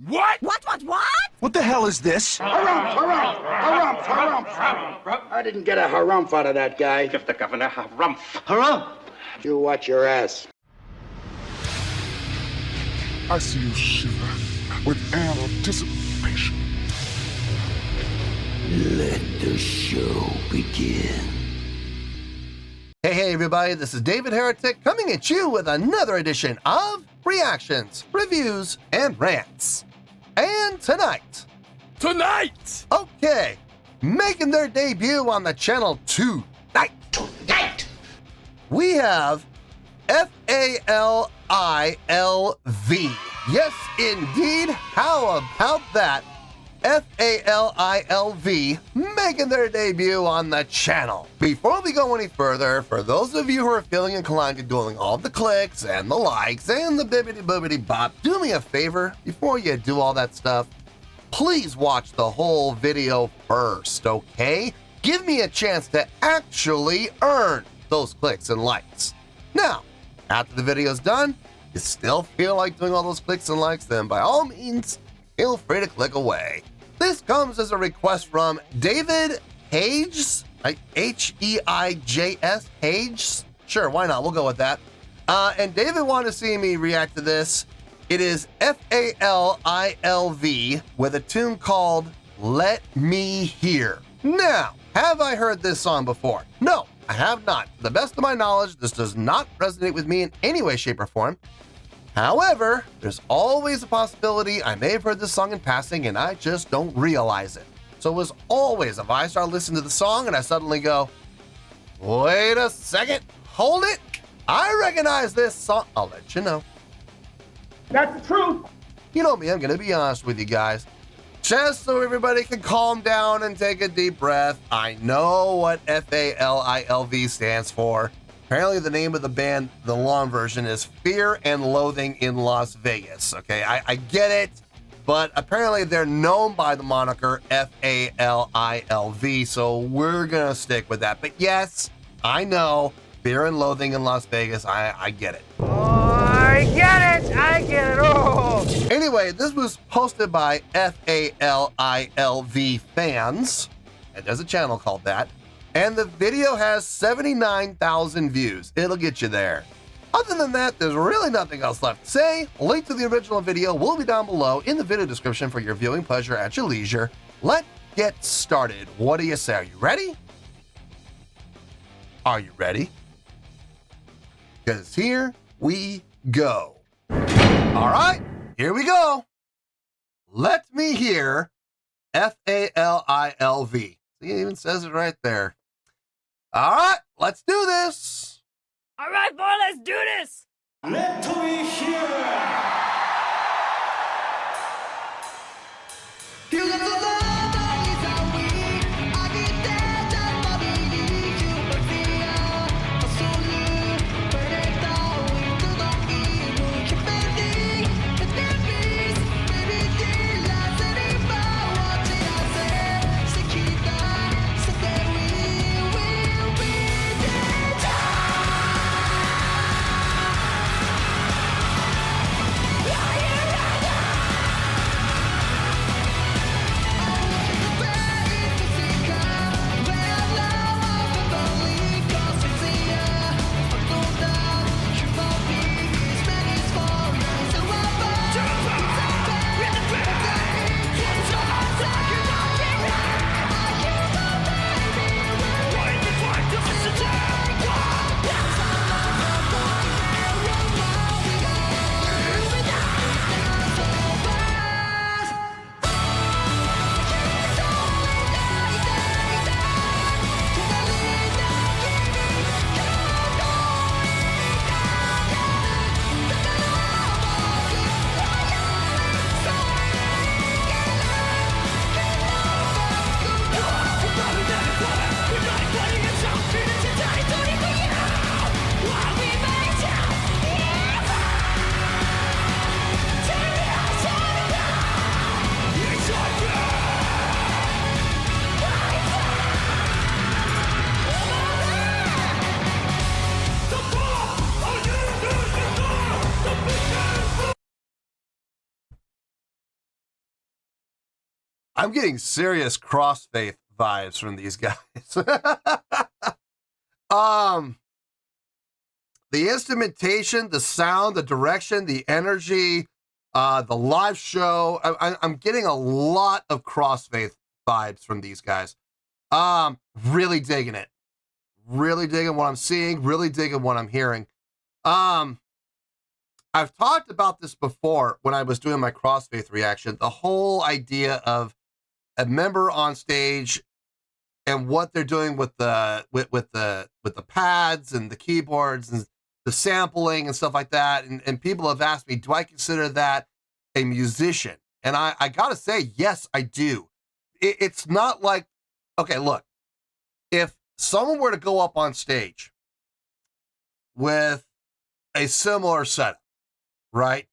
What? What? What the hell is this? Harumph. I didn't get a harumph out of that guy. Give the governor harumph. Harumph! You watch your ass. I see you shiver with anticipation. Let the show begin. Hey everybody, this is David Heretic coming at you with another edition of Reactions, Reviews, and Rants. And tonight, okay, making their debut on the channel tonight, we have FALILV. Yes, indeed. How about that? FALILV making their debut on the channel. Before we go any further, for those of you who are feeling inclined to doing all the clicks and the likes and the bibbity boobity bop, do me a favor before you do all that stuff. Please watch the whole video first, okay? Give me a chance to actually earn those clicks and likes. Now, after the video's done, you still feel like doing all those clicks and likes, then by all means, feel free to click away. This comes as a request from David Hages, like H-E-I-J-S, Hages? Sure, why not? We'll go with that. And David wanted to see me react to this. It is FALILV with a tune called Let Me Hear. Now, have I heard this song before? No, I have not. To the best of my knowledge, this does not resonate with me in any way, shape, or form. However, there's always a possibility I may have heard this song in passing and I just don't realize it. So as always, if I start listening to the song and I suddenly go, wait a second, hold it, I recognize this song, I'll let you know. That's the truth. You know me, I'm gonna be honest with you guys. Just so everybody can calm down and take a deep breath, I know what FALILV stands for. Apparently the name of the band, the long version, is Fear and Loathing in Las Vegas. Okay, I get it, but apparently they're known by the moniker FALILV, so we're gonna stick with that. But yes, I know, Fear and Loathing in Las Vegas, I get it. Oh, I get it. Oh. Anyway, this was posted by FALILV Fans, and there's a channel called that. And the video has 79,000 views. It'll get you there. Other than that, there's really nothing else left to say. A link to the original video will be down below in the video description for your viewing pleasure at your leisure. Let's get started. What do you say? Are you ready? Are you ready? Because here we go. All right, here we go. Let me hear FALILV. See, it even says it right there. All right, let's do this. All right, boy, let's do this. Let me hear. I'm getting serious cross-faith vibes from these guys. The instrumentation, the sound, the direction, the energy, the live show. I'm getting a lot of cross-faith vibes from these guys. Really digging it. Really digging what I'm seeing. Really digging what I'm hearing. I've talked about this before when I was doing my cross-faith reaction. The whole idea of a member on stage and what they're doing with the pads and the keyboards and the sampling and stuff like that. And people have asked me, do I consider that a musician? And I gotta say, yes, I do. It's not like, okay, look, if someone were to go up on stage with a similar setup, right?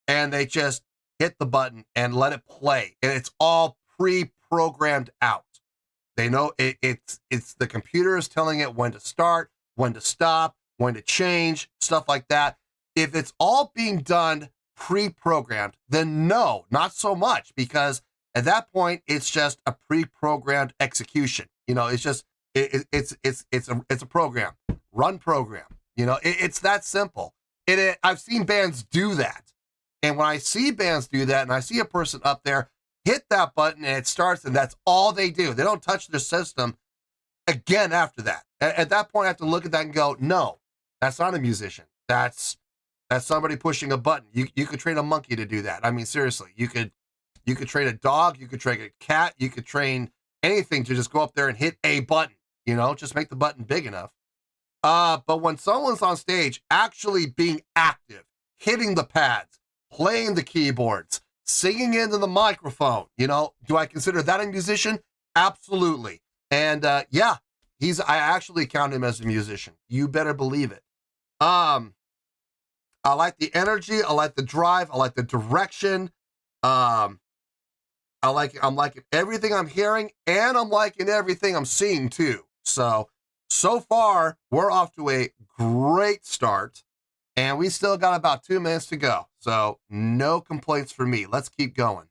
And they just hit the button and let it play, and it's all pre-programmed out. They know it's the computer is telling it when to start, when to stop, when to change, stuff like that. If it's all being done pre-programmed, then no, not so much, because at that point it's just a pre-programmed execution. You know, it's just it's a program, run program. You know, it's that simple. I've seen bands do that, and when I see bands do that, and I see a person up there hit that button and it starts, and that's all they do. They don't touch their system again after that. At that point, I have to look at that and go, no, that's not a musician. That's somebody pushing a button. You could train a monkey to do that. I mean, seriously, you could train a dog, you could train a cat, you could train anything to just go up there and hit a button. You know, just make the button big enough. But when someone's on stage actually being active, hitting the pads, playing the keyboards, singing into the microphone, you know, do I consider that a musician? Absolutely. And yeah, I actually count him as a musician. You better believe it. I like the energy, I like the drive, I like the direction. I'm liking everything I'm hearing, and I'm liking everything I'm seeing too. So far, we're off to a great start, and we still got about 2 minutes to go. So no complaints for me. Let's keep going.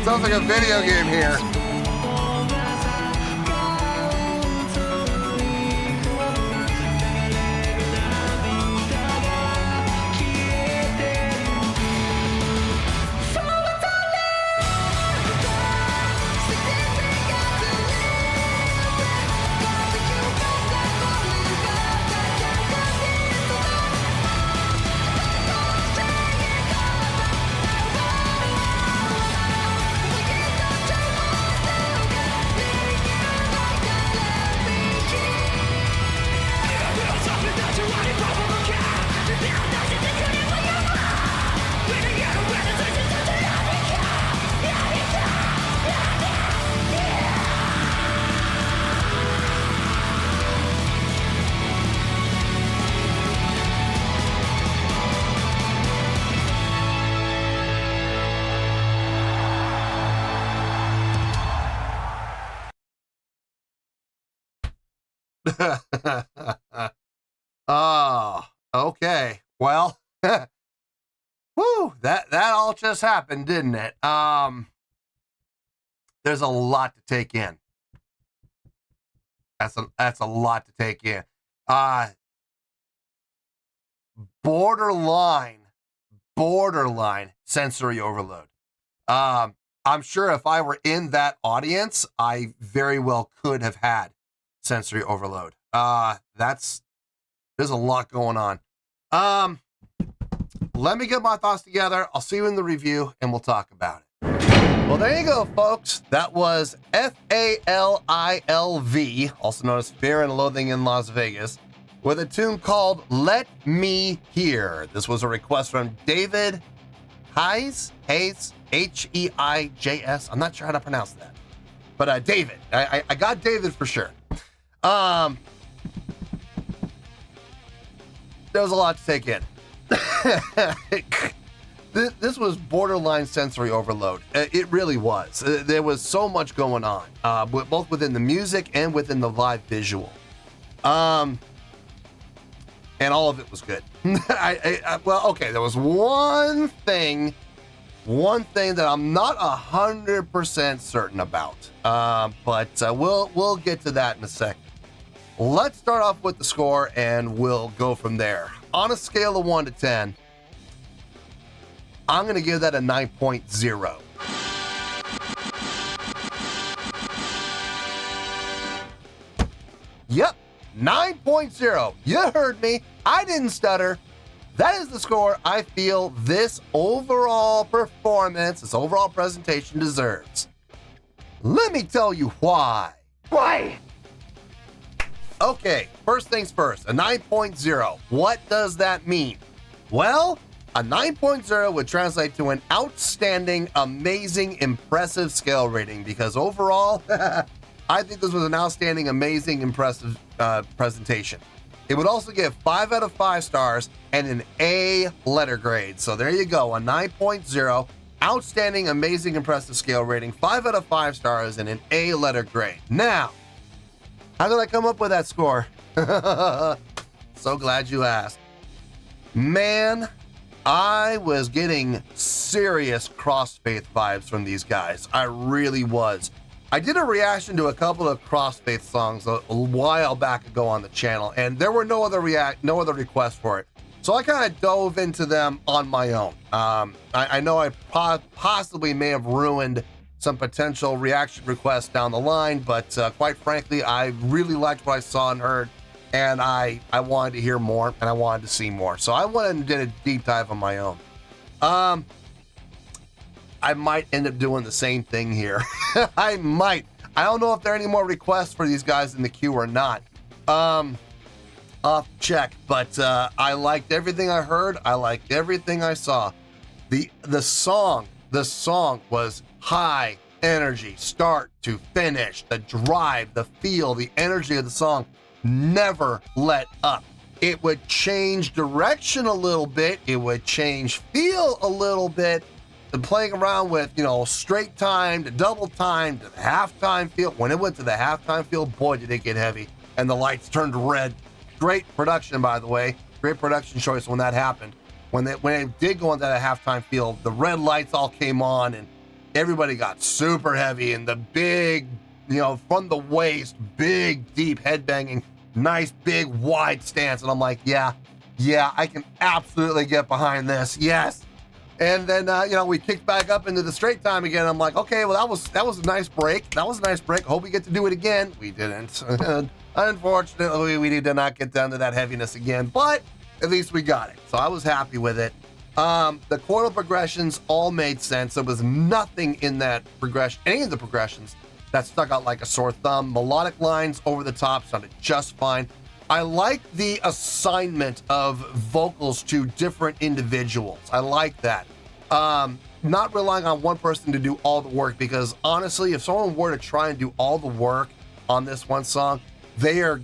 Sounds like a video game here. Oh, okay. Well, whew, that all just happened, didn't it? There's a lot to take in. That's a lot to take in. Borderline sensory overload. I'm sure if I were in that audience, I very well could have had sensory overload. There's a lot going on. Let me get my thoughts together. I'll see you in the review and we'll talk about it. Well, there you go, folks. That was FALILV, also known as Fear and Loathing in Las Vegas, with a tune called Let Me Hear. This was a request from David Hayes, H-E-I-J-S. I'm not sure how to pronounce that. But David, I got David for sure. There was a lot to take in. This was borderline sensory overload. It really was. There was so much going on, both within the music and within the live visual. And all of it was good. Well, okay, there was one thing that I'm not 100% certain about, but we'll get to that in a second. Let's start off with the score and we'll go from there. On a scale of 1 to 10, I'm going to give that a 9.0. Yep, 9.0. You heard me. I didn't stutter. That is the score I feel this overall performance, this overall presentation deserves. Let me tell you why. Why? Okay, first things first, a 9.0. What does that mean? Well, a 9.0 would translate to an outstanding, amazing, impressive scale rating because overall, I think this was an outstanding, amazing, impressive presentation. It would also give 5 out of 5 stars and an A letter grade. So there you go, a 9.0, outstanding, amazing, impressive scale rating, 5 out of 5 stars and an A letter grade. Now, how did I come up with that score? So glad you asked. Man, I was getting serious cross-faith vibes from these guys. I really was. I did a reaction to a couple of cross-faith songs a while back ago on the channel, and there were no other requests for it. So I kind of dove into them on my own. I know I possibly may have ruined some potential reaction requests down the line, but quite frankly, I really liked what I saw and heard, and I wanted to hear more, and I wanted to see more. So I went and did a deep dive on my own. I might end up doing the same thing here. I might. I don't know if there are any more requests for these guys in the queue or not. I'll check, but I liked everything I heard. I liked everything I saw. The song was high energy, start to finish. The drive, the feel, the energy of the song never let up. It would change direction a little bit. It would change feel a little bit. And playing around with, straight time to double time to the halftime feel. When it went to the halftime feel, boy, did it get heavy. And the lights turned red. Great production, by the way. Great production choice when that happened. When it did go into that halftime feel, the red lights all came on and everybody got super heavy. And the big, from the waist, big, deep headbanging, nice, big, wide stance. And I'm like, yeah, I can absolutely get behind this. Yes. And then, we kicked back up into the straight time again. I'm like, okay, well, that was a nice break. That was a nice break. Hope we get to do it again. We didn't. Unfortunately, we did not get down to that heaviness again, but at least we got it. So I was happy with it. The chordal progressions all made sense. There was nothing in that progression, any of the progressions, that stuck out like a sore thumb. Melodic lines over the top sounded just fine. I like the assignment of vocals to different individuals. I like that. Not relying on one person to do all the work, because honestly, if someone were to try and do all the work on this one song, they're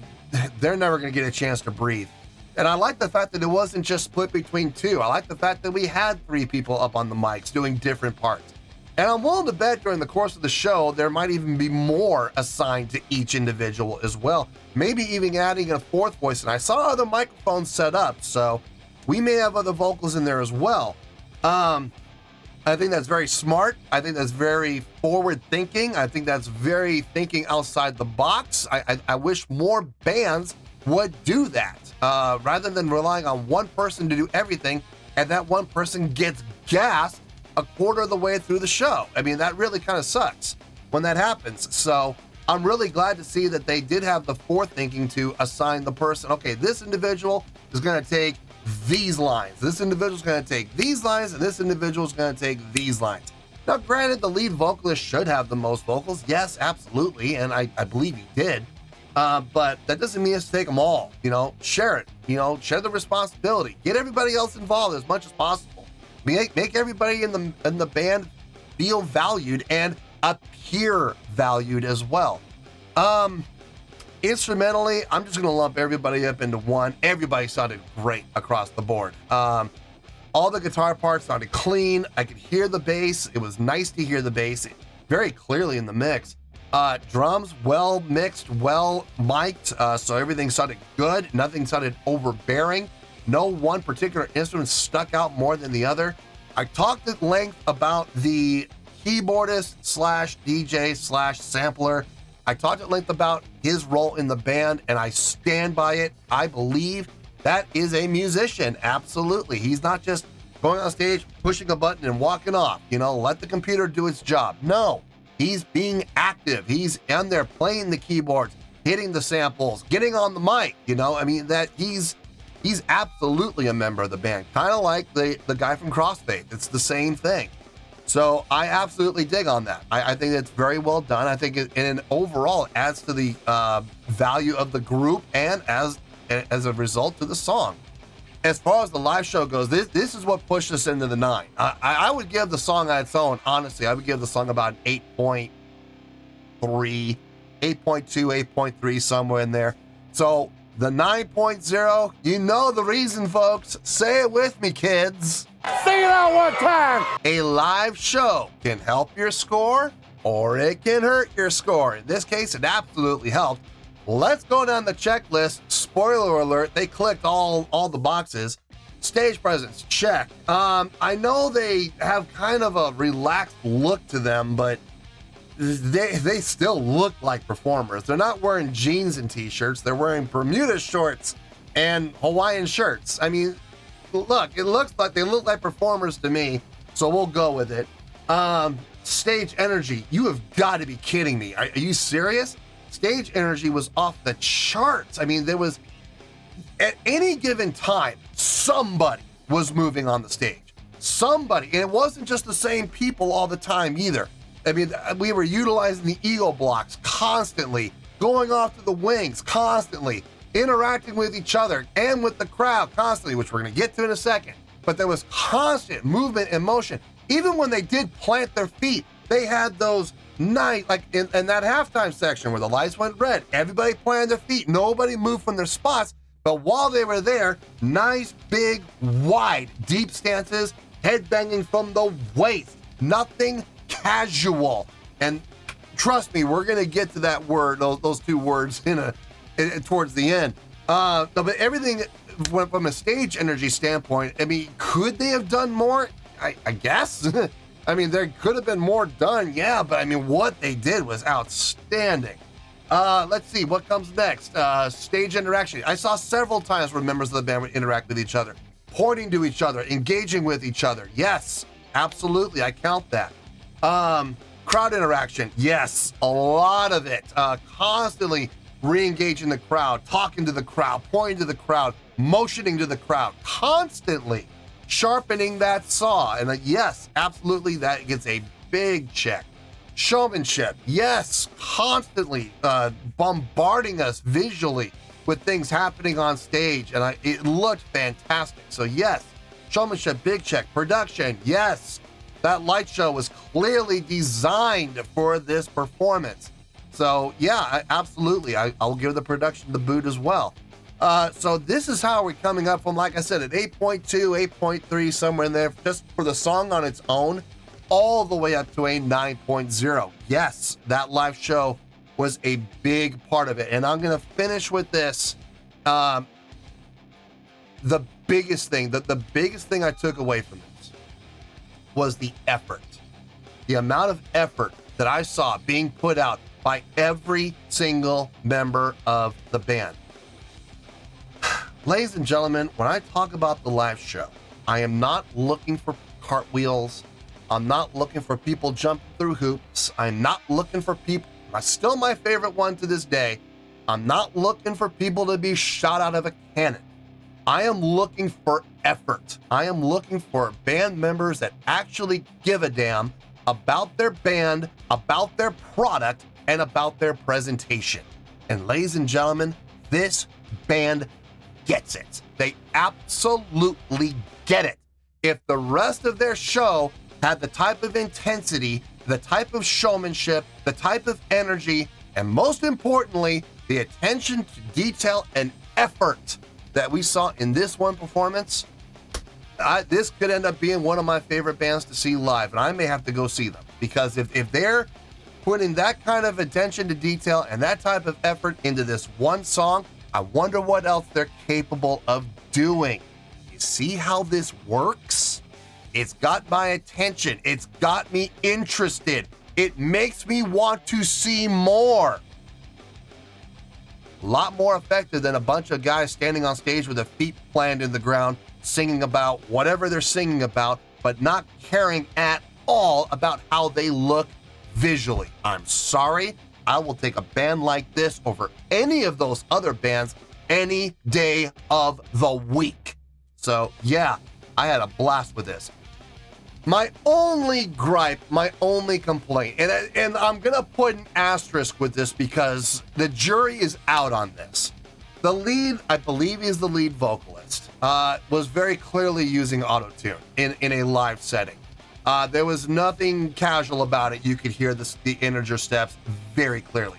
never going to get a chance to breathe. And I like the fact that it wasn't just split between two. I like the fact that we had 3 people up on the mics doing different parts. And I'm willing to bet during the course of the show, there might even be more assigned to each individual as well. Maybe even adding a 4th voice. And I saw other microphones set up, so we may have other vocals in there as well. I think that's very smart. I think that's very forward thinking. I think that's very thinking outside the box. I wish more bands would do that rather than relying on one person to do everything, and that one person gets gassed a quarter of the way through the show. I mean, that really kind of sucks when that happens. So I'm really glad to see that they did have the forethinking to assign the person, okay, this individual is going to take these lines. This individual is going to take these lines, and this individual is going to take these lines. Now, granted, the lead vocalist should have the most vocals. Yes, absolutely, and I believe he did. But that doesn't mean you have to take them all. You know, share it. You know, share the responsibility. Get everybody else involved as much as possible. Make everybody in the band feel valued and appear valued as well. Instrumentally, I'm just gonna lump everybody up into one. Everybody sounded great across the board. All the guitar parts sounded clean. I could hear the bass. It was nice to hear the bass very clearly in the mix. Drums, well mixed, well mic'd, so everything sounded good. Nothing sounded overbearing. No one particular instrument stuck out more than the other. I talked at length about the keyboardist slash DJ slash sampler. I talked at length about his role in the band, and I stand by it. I believe that is a musician, absolutely. He's not just going on stage, pushing a button and walking off, you know, let the computer do its job. No, he's being active. He's in there playing the keyboards, hitting the samples, getting on the mic, you know, I mean, that he's absolutely a member of the band, kind of like the guy from Crossfade. It's the same thing. So I absolutely dig on that. I think it's very well done. I think it overall it adds to the value of the group and as a result to the song. As far as the live show goes, this is what pushed us into the 9. I would give the song on its own, honestly, I would give the song about an 8.3, 8.2, 8.3, somewhere in there. So the 9.0, you know the reason, folks. Say it with me, kids. Sing it out one time. A live show can help your score or it can hurt your score. In this case, it absolutely helped. Let's go down the checklist. Spoiler alert, they clicked all the boxes. Stage presence, check. I know they have kind of a relaxed look to them, but they still look like performers. They're not wearing jeans and t-shirts. They're wearing Bermuda shorts and Hawaiian shirts. I mean, look, they look like performers to me, so we'll go with it. Stage energy, you have got to be kidding me. Are you serious? Stage energy was off the charts. I mean, there was, at any given time, somebody was moving on the stage. Somebody, and it wasn't just the same people all the time either. I mean, we were utilizing the ego blocks constantly, going off to the wings constantly, interacting with each other and with the crowd constantly, which we're going to get to in a second. But there was constant movement and motion. Even when they did plant their feet, they had those nice, like in that halftime section where the lights went red, everybody planted their feet, nobody moved from their spots. But while they were there, nice, big, wide, deep stances, head banging from the waist, nothing casual. And trust me, we're going to get to that word, those two words towards the end. But everything from a stage energy standpoint, I mean, could they have done more? I guess. I mean, there could have been more done, yeah, but I mean, what they did was outstanding. Let's see, what comes next? Stage interaction. I saw several times where members of the band would interact with each other, pointing to each other, engaging with each other. Yes, absolutely, I count that. Crowd interaction. Yes, a lot of it. Constantly re-engaging the crowd, talking to the crowd, pointing to the crowd, motioning to the crowd, constantly sharpening that saw. And yes, absolutely, that gets a big check. Showmanship, yes, constantly bombarding us visually with things happening on stage, and it looked fantastic. So yes, showmanship, big check. Production, yes, that light show was clearly designed for this performance. So yeah, absolutely, I'll give the production the boot as well. So this is how we're coming up from, like I said, at 8.2, 8.3, somewhere in there, just for the song on its own, all the way up to a 9.0. Yes, that live show was a big part of it. And I'm going to finish with this. The biggest thing, the biggest thing I took away from this was the effort. The amount of effort that I saw being put out by every single member of the band. Ladies and gentlemen, when I talk about the live show, I am not looking for cartwheels. I'm not looking for people jumping through hoops. I'm not looking for people, still my favorite one to this day, I'm not looking for people to be shot out of a cannon. I am looking for effort. I am looking for band members that actually give a damn about their band, about their product, and about their presentation. And ladies and gentlemen, this band gets it. They absolutely get it. If the rest of their show had the type of intensity, the type of showmanship, the type of energy, and most importantly, the attention to detail and effort that we saw in this one performance, this could end up being one of my favorite bands to see live, and I may have to go see them, because if they're putting that kind of attention to detail and that type of effort into this one song, I wonder what else they're capable of doing. You see how this works? It's got my attention. It's got me interested. It makes me want to see more. A lot more effective than a bunch of guys standing on stage with their feet planted in the ground, singing about whatever they're singing about, but not caring at all about how they look visually. I'm sorry, I will take a band like this over any of those other bands any day of the week. So yeah, I had a blast with this. My only gripe, my only complaint, and I'm gonna put an asterisk with this because the jury is out on this. The lead, I believe is the lead vocalist, was very clearly using auto-tune in a live setting. There was nothing casual about it. You could hear the integer steps very clearly.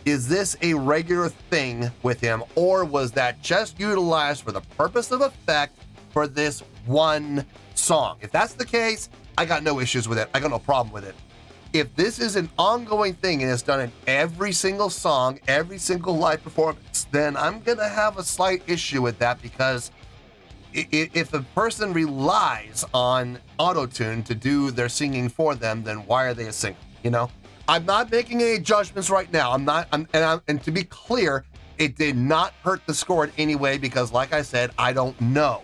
Is this a regular thing with him, or was that just utilized for the purpose of effect for this one song? If that's the case, I got no issues with it. I got no problem with it. If this is an ongoing thing and it's done in every single song, every single live performance, then I'm gonna have a slight issue with that, because if a person relies on auto-tune to do their singing for them, then why are they a singer? You know, I'm not making any judgments right now. And to be clear, it did not hurt the score in any way, because like I said, I don't know.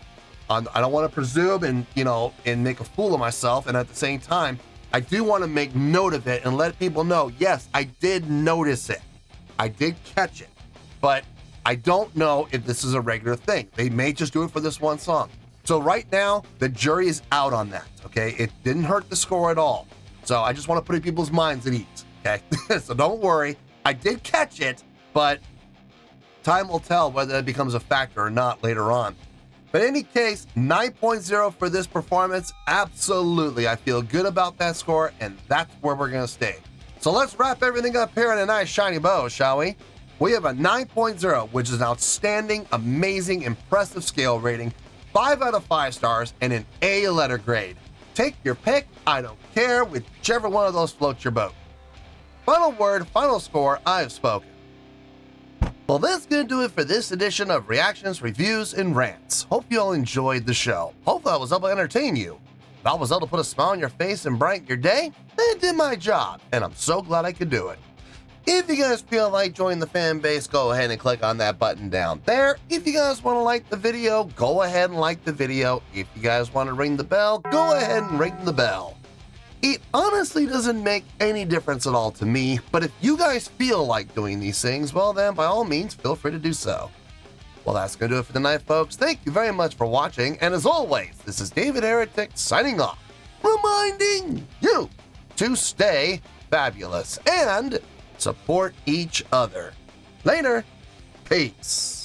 I don't want to presume and make a fool of myself. And at the same time, I do want to make note of it and let people know, yes, I did notice it. I did catch it, but I don't know if this is a regular thing. They may just do it for this one song. So right now, the jury is out on that, okay? It didn't hurt the score at all. So I just want to put people's minds at ease, okay? So don't worry. I did catch it, but time will tell whether it becomes a factor or not later on. But in any case, 9.0 for this performance. Absolutely. I feel good about that score, and that's where we're going to stay. So let's wrap everything up here in a nice shiny bow, shall we? We have a 9.0, which is an outstanding, amazing, impressive scale rating, 5 out of 5 stars, and an A letter grade. Take your pick. I don't care. Whichever one of those floats your boat. Final word, final score, I've spoken. Well, that's going to do it for this edition of Reactions, Reviews, and Rants. Hope you all enjoyed the show. Hopefully I was able to entertain you. If I was able to put a smile on your face and brighten your day, then it did my job, and I'm so glad I could do it. If you guys feel like joining the fan base, go ahead and click on that button down there. If you guys want to like the video, go ahead and like the video. If you guys want to ring the bell, go ahead and ring the bell. It honestly doesn't make any difference at all to me, but if you guys feel like doing these things, well then, by all means, feel free to do so. Well, that's going to do it for tonight, folks. Thank you very much for watching, and as always, this is David Heretic signing off, reminding you to stay fabulous and support each other. Later. Peace.